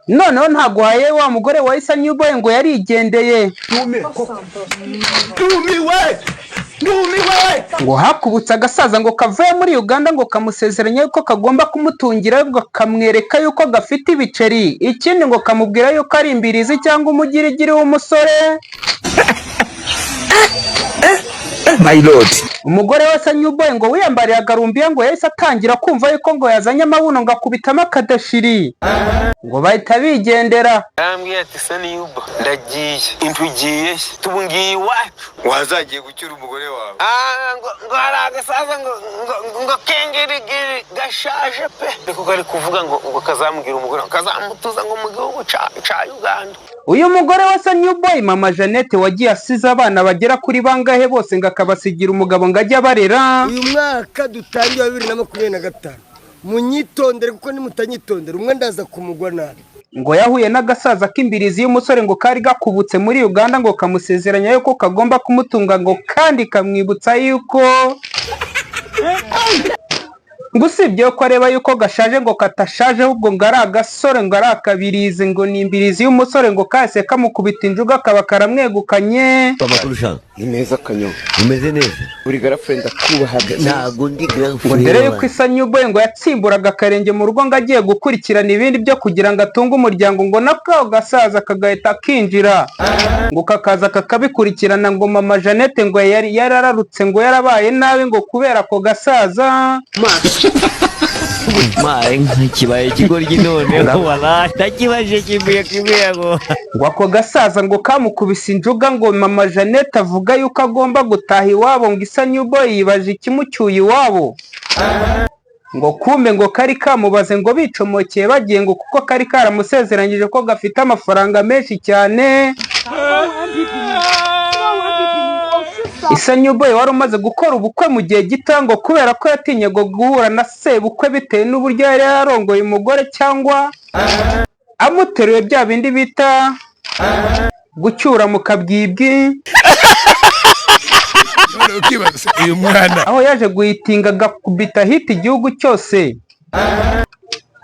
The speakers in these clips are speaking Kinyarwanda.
noneho ntaguhaye wa mugore wa Issa New Boy ngo yarigendeye. Ngo hakubutse agasaza ngo kavuye muri Uganda ngo kamusezeranye yuko kagomba kumutungira ngo kamwereka yuko gafite ibiceri, ikindi ngo kamubwira yuko ari imbirizi cyangwa umugirigiri w'umusore. My lord. Umugore wa Issa New Boy ngo wiyambariye agarumbiye ngo yahise atangira kumva yuko ngo yazanye amabuno ngo akubitamo akadashiri, ngo bahita bigendera. Yambwiye ati Issa New Boy ndagiye, intugiye tubungiye iwacu, wazagiye gucyura umugore wawe. Ngo hari agasaza ngo kengerigiri gashaje pe, niko kari kuvuga ngo kazamubwira umugore kazamutuza ngo mu gihugu ca Uganda. Uyu mugore wa Issa New Boy mama Jeannette wagiye asize abana bagera kuri bangahe bose ngo akabasigira umugabo ngo ajya barera. Uyu mwaka dutangiye 2025 munyitondere kuko nimutanyitondera umwe ndaza kumugwa nabi. Ngo yahuye n'agasaza k'imbirizi y'umusore ngo kari gakubutse muri Uganda ngo kamusezeranya yuko kagomba kumutunga ngo kandi kamwibutsa yuko ngo usibye ko areba yuko gashaje ngo katashaje ahubwo ngo ari agasore ngo ari akabirizi ngo ni imbirizi y'umusore ngo kahise kamukubita injuga kaba karamwegukanye. Ni neza kanyo. Umeze neza. Uri girlfriend akubahaga. Ntago ndi girlfriend. Ngo ndere yuko Issa New Boy ngo yatsimburaga akarenge mu rugo ngo agiye gukurikirana ibindi byo kugira ngo atunge umuryango ngo nako gasaza kagahita kinjira ngo kakaza kakabikurikirana ngo mama Jeannette ngo yari yarararutse ngo yarabaye nabi ngo kubera ko gasaza. Kibaye kigoryi none wala takibaje kibuye ngo ako gasaza ngo kamukubise injuga ngo mama Jeannette avuga yuko agomba gutaha iwabo ngo Issa New Boy yibaje ikimucyuye iwabo ngo kumbe ngo kari kamubaze ngo bicomokeye bagiye ngo kuko kari karamusezeranyije ko gafite amafaranga menshi cyane. Issa New Boy wari umaze gukora ubukwe mu gihe gito ngo kubera ko yatinyaga guhura na sebukwe bitewe n'uburyo yari yarongoye umugore cyangwa amuteruye bya bindi bita gucyura mu kabwibwi. Uyu mwana aho yaje guhitinga agakubita hita igihugu cyose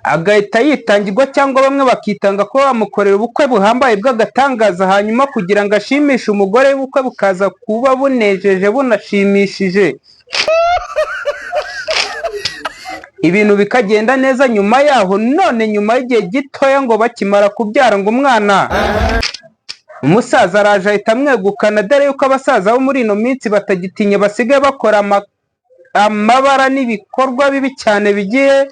agahita yitangirwa cyangwa bamwe bakitanga ko bamukorera ubukwe buhambaye bw'agatangaza hanyuma kugira ngo ashimishe umugore w'ubukwe bukaza kuba bunejeje bunashimishije, ibintu bikagenda neza. Nyuma yaho none nyuma y'igihe gitoya ngo bakimara kubyara ngo umwana umusaza araje ahita amwegukana dore yuko abasaza bo muri ino minsi batagitinya basigaye bakora amabara n'ibikorwa bibi cyane bigiye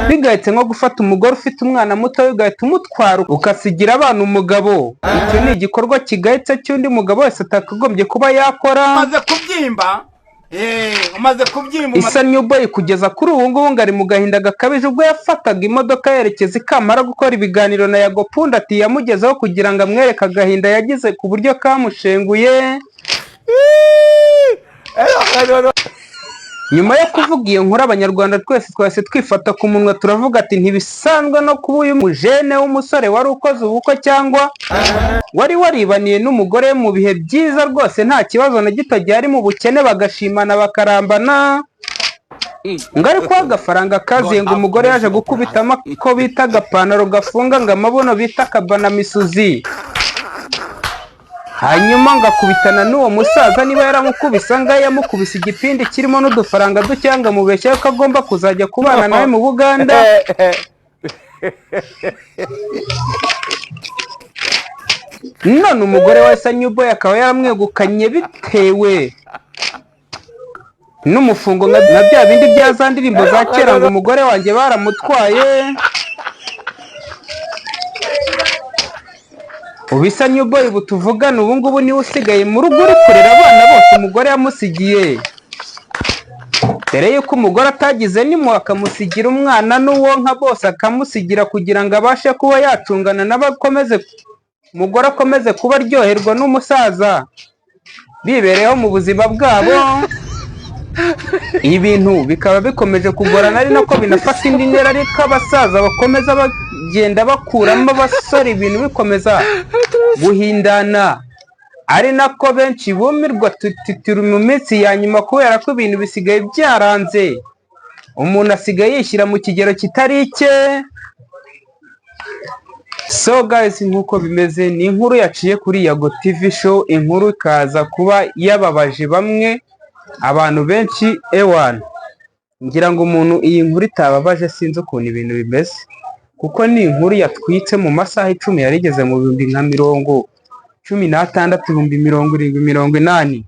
bigahita nko gufata umugore ufite umwana muto ugahita umutwara ukasigira abana umugabo. Icyo ni igikorwa kigahitse cy'undi mugabo wese atakagombye kuba yakora. umaze kubyimba. Issa New Boy kugeza kuri ubu ngubu ngari mu gahinda gakabije ubwo yafataga imodoka yerekeza ikamara gukora ibiganiro na Yago Pundati yamugezeho kugira ngo amwereke agahinda yagize ku buryo kamushenguye. Nyuma yo kuvuga iyo nkuru abanyarwanda twese twase twifata ku munwa turavuga ati ntibisanzwe no kuba uyu mujene w'umusore wari ukoze ubukwe cyangwa wari waribaniye n'umugore mu bihe byiza rwose nta kibazo na gito gihari mu bukene bagashimana bakarambana ngari kwa agafaranga kaziye ngo umugore yaje gukubitamo ko bita agapantaro gafunga ngo amabuno bita kabana misuzi hanyuma ngakubitana n'uwo musaza niba yaramukubisa ngaye yamukubise igipindi kirimo n'udufaranga ducyanga mubeshya ko agomba kuzajya kubana nawe mu Buganda. None umugore wa Issa New Boy akaba yaramwegukanye bitewe n'umufungo na bya bindi bya za ndirimbo za kera ngo umugore wanjye baramutwaye. Issa New Boy butuvugana ubu ngubu niwe usigaye mu rugo uri kurera abana bose umugore yamusigiye. Dore yuko umugore atagize nimwe akamusigira umwana n'uwo nka bose akamusigira kugira ngo abashe kuba yacungana n'abakomeze umugore akomeze kuba aryoherwa n'umusaza bibereyeho mu buzima bwabo. Ibintu bikaba bikomeje kugorana ari nako binafata indi ntera ariko abasaza bakomeza bagenda bakuramo abasore ibintu bikomeza guhindana ari nako benshi bumirwa tutitira mu minsi ya nyuma kubera ko ibintu bisigaye byaranze umuntu asigaye yishyira mu kigero kitari icye So guys, nkuko bimeze ni inkuru yaciye kuri Yago TV show, inkuru ikaza kuba yababaje bamwe abantu benshi ewana. Ngira ngo umuntu iyi nkuru itababaje sinzi ukuntu ibintu bimeze, kuko ni inkuru yatwitse mu masaha 10 yarigeze mu 2016 1780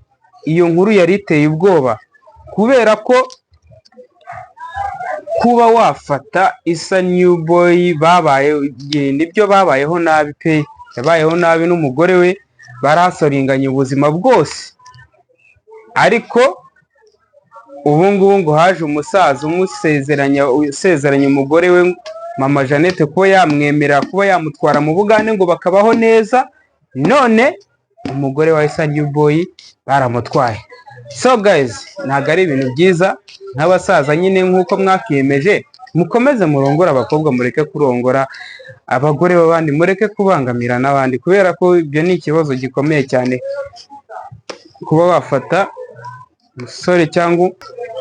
iyo nkuru yari iteye ubwoba, kubera ko kuba wafata Issa New Boy nibyo babayeho nabi pe, yabayeho nabi n'umugore we, barasoringanye ubuzima bwose. Ariko ubu ngubu ngo haje umusaza usezeranya umugore we Mama Jeannette ko yamwemera kuba yamutwara mu Bugande ngo bakabaho neza, none umugore wa Issa New Boy baramutwaye. So guys, ntago ari ibintu byiza nk'abasaza nyine nkuko mwakiyemeje, mukomeze murongora abakobwa, mureke kurongora abagore b'abandi, mureke kubangamira n'abandi, kubera ko ibyo ni ikibazo gikomeye cyane. Kuba wafata umusore cyangwa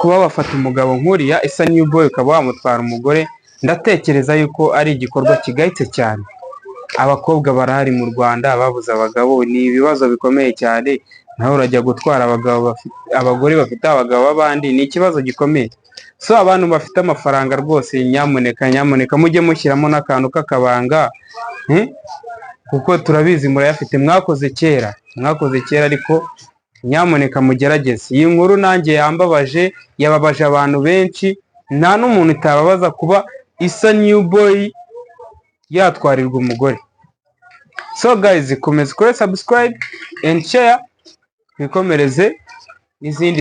kuba wafata umugabo nkuriya Issa New Boy ukaba wamutwara umugore, ndatekereza yuko ari igikorwa kigayitse cyane. Abakobwa barahari mu Rwanda ababuze abagabo, ni ibibazo bikomeye cyane. Naho urajya gutwara abagore bafite abagabo b'abandi, ni ikibazo gikomeye. So abantu bafite amafaranga rwose, nyamuneka mujye mushyiramo n'akantu k'akabanga, kuko turabizi murayafite, mwakoze kera ariko nyamuneka mugerageze. Iyi nkuru nanjye yambabaje, yababaje abantu benshi, nta n'umuntu itababaza kuba Issa New Boy yatwarirwa umugore. So guys, komeza kuri subscribe and share, twikomereze n'izindi